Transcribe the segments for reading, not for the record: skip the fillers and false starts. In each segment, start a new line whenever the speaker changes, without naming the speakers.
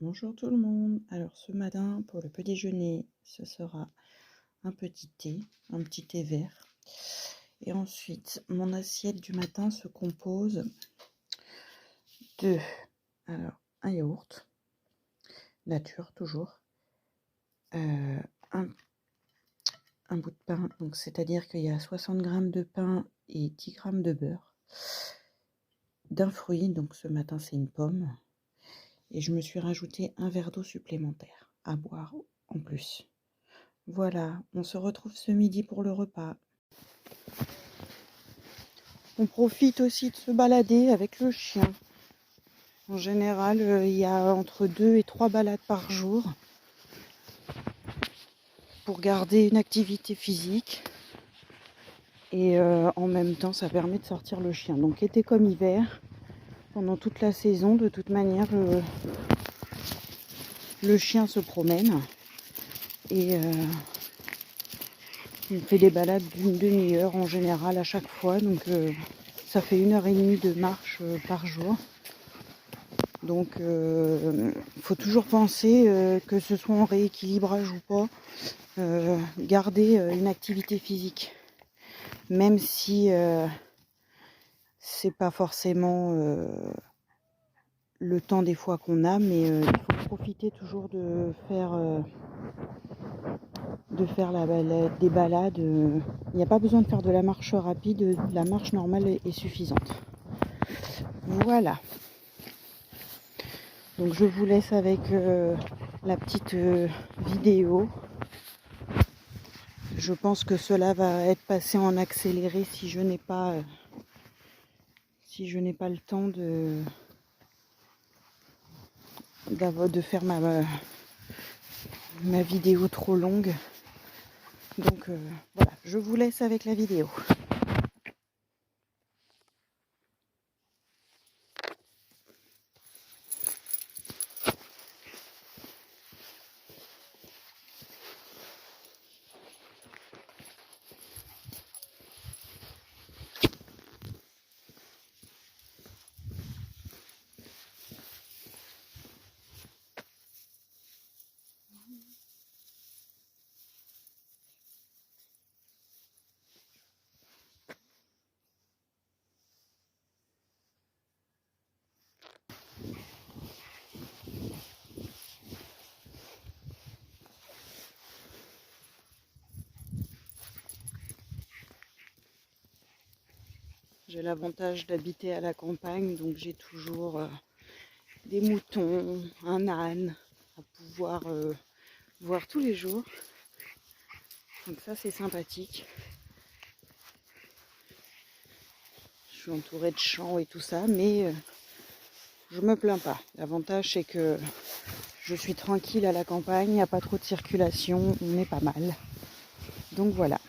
Bonjour tout le monde. Alors ce matin, pour le petit déjeuner, ce sera un petit thé vert. Et ensuite, mon assiette du matin se compose de un yaourt, nature toujours, un bout de pain, donc c'est-à-dire qu'il y a 60 grammes de pain et 10 grammes de beurre, d'un fruit, donc ce matin c'est une pomme, et je me suis rajouté un verre d'eau supplémentaire à boire en plus. Voilà, on se retrouve ce midi pour le repas. On profite aussi de se balader avec le chien. En général, il y a entre 2 et 3 balades par jour pour garder une activité physique. Et en même temps, ça permet de sortir le chien. Donc été comme hiver, pendant toute la saison, de toute manière, le chien se promène. Et il fait des balades d'une demi-heure en général à chaque fois. Donc ça fait 1h30 de marche par jour. Donc faut toujours penser que ce soit en rééquilibrage ou pas, garder une activité physique. Même si c'est pas forcément le temps des fois qu'on a, mais il faut profiter toujours de faire des balades. Il n'y a pas besoin de faire de la marche rapide, la marche normale est suffisante. Voilà. Donc je vous laisse avec la petite vidéo. Je pense que cela va être passé en accéléré si je n'ai pas le temps de faire ma vidéo trop longue. Donc voilà, je vous laisse avec la vidéo. J'ai l'avantage d'habiter à la campagne, donc j'ai toujours des moutons, un âne à pouvoir voir tous les jours. Donc ça c'est sympathique. Je suis entourée de champs et tout ça, mais je me plains pas. L'avantage c'est que je suis tranquille à la campagne, il n'y a pas trop de circulation, on est pas mal. Donc voilà.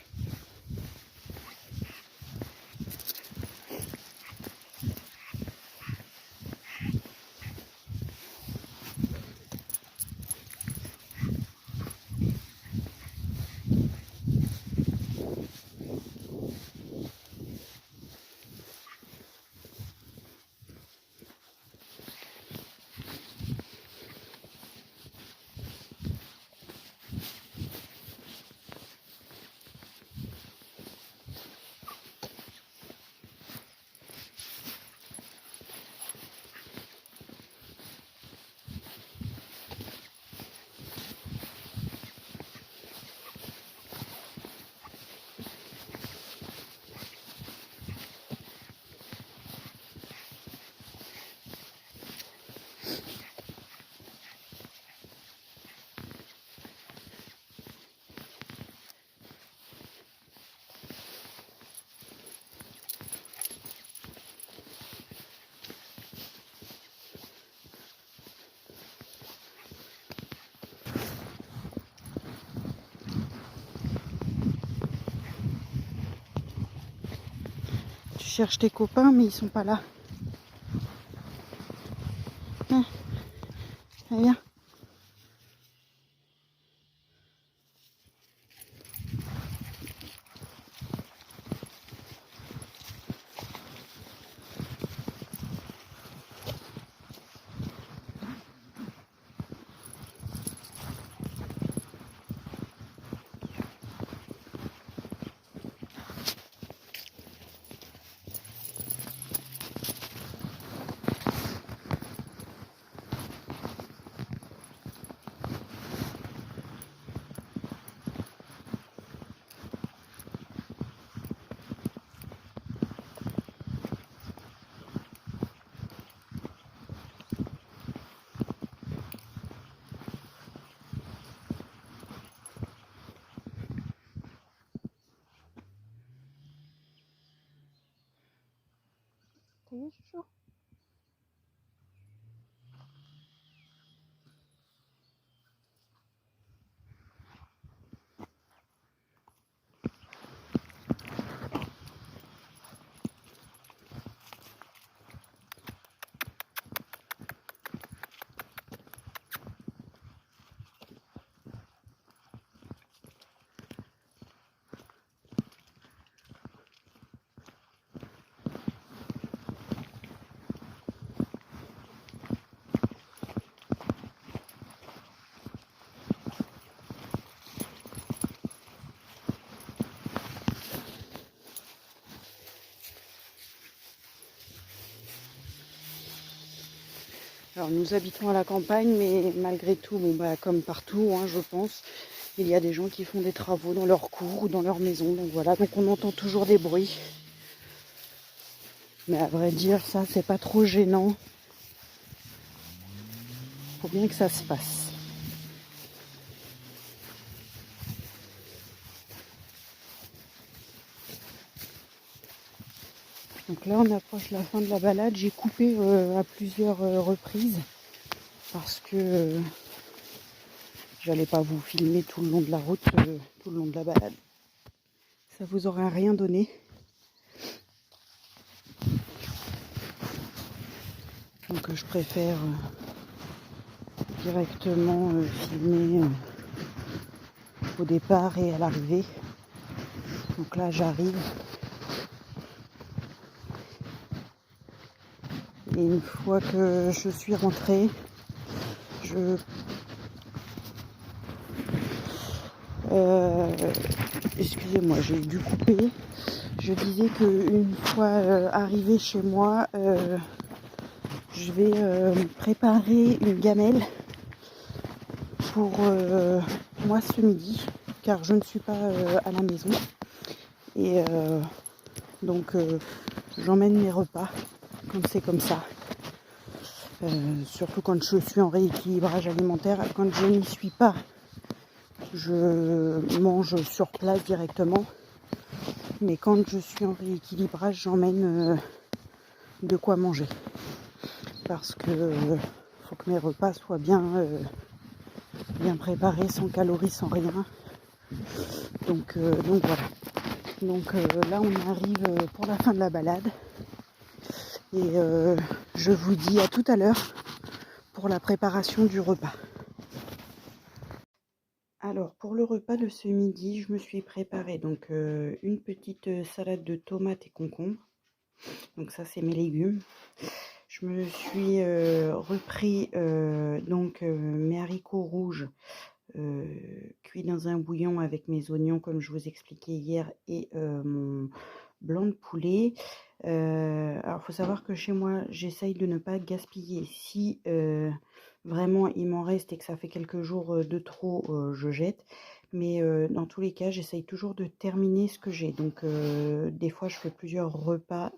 Tu cherches tes copains, mais ils sont pas là. Viens. Alors nous habitons à la campagne, mais malgré tout, bon, bah, comme partout, hein, je pense, il y a des gens qui font des travaux dans leur cour ou dans leur maison. Donc voilà, donc on entend toujours des bruits. Mais à vrai dire, ça, c'est pas trop gênant. Faut bien que ça se passe. Donc là, on approche la fin de la balade. J'ai coupé à plusieurs reprises parce que j'allais pas vous filmer tout le long de la route, tout le long de la balade. Ça vous aurait rien donné. Donc je préfère directement filmer au départ et à l'arrivée. Donc là, j'arrive. Et une fois que je suis rentrée, excusez-moi, j'ai dû couper. Je disais qu'une fois arrivée chez moi, je vais préparer une gamelle pour moi ce midi, car je ne suis pas à la maison. Et donc j'emmène mes repas quand c'est comme ça. Surtout quand je suis en rééquilibrage alimentaire. Quand je n'y suis pas, je mange sur place directement. Mais quand je suis en rééquilibrage, j'emmène de quoi manger. Parce que faut que mes repas soient bien préparés, sans calories, sans rien. Donc voilà. Donc là, on arrive pour la fin de la balade. Et je vous dis à tout à l'heure pour la préparation du repas. Alors pour le repas de ce midi, je me suis préparé donc une petite salade de tomates et concombres. Donc ça, c'est mes légumes. Je me suis repris mes haricots rouges cuits dans un bouillon avec mes oignons, comme je vous expliquais hier, et mon blanc de poulet. Alors, il faut savoir que chez moi, j'essaye de ne pas gaspiller. Si vraiment il m'en reste et que ça fait quelques jours de trop, je jette. Mais dans tous les cas, j'essaye toujours de terminer ce que j'ai. Donc, des fois, je fais plusieurs repas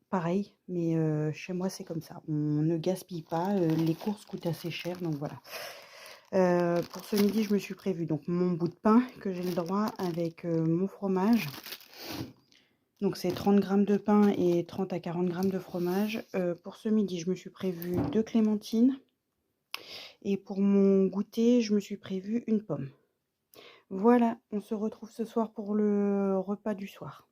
pareil, mais chez moi, c'est comme ça. On ne gaspille pas. Les courses coûtent assez cher, donc voilà. Pour ce midi, je me suis prévu donc mon bout de pain que j'ai le droit avec mon fromage. Donc c'est 30 g de pain et 30 à 40 g de fromage. Pour ce midi, je me suis prévu 2 clémentines. Et pour mon goûter, je me suis prévu une pomme. Voilà, on se retrouve ce soir pour le repas du soir.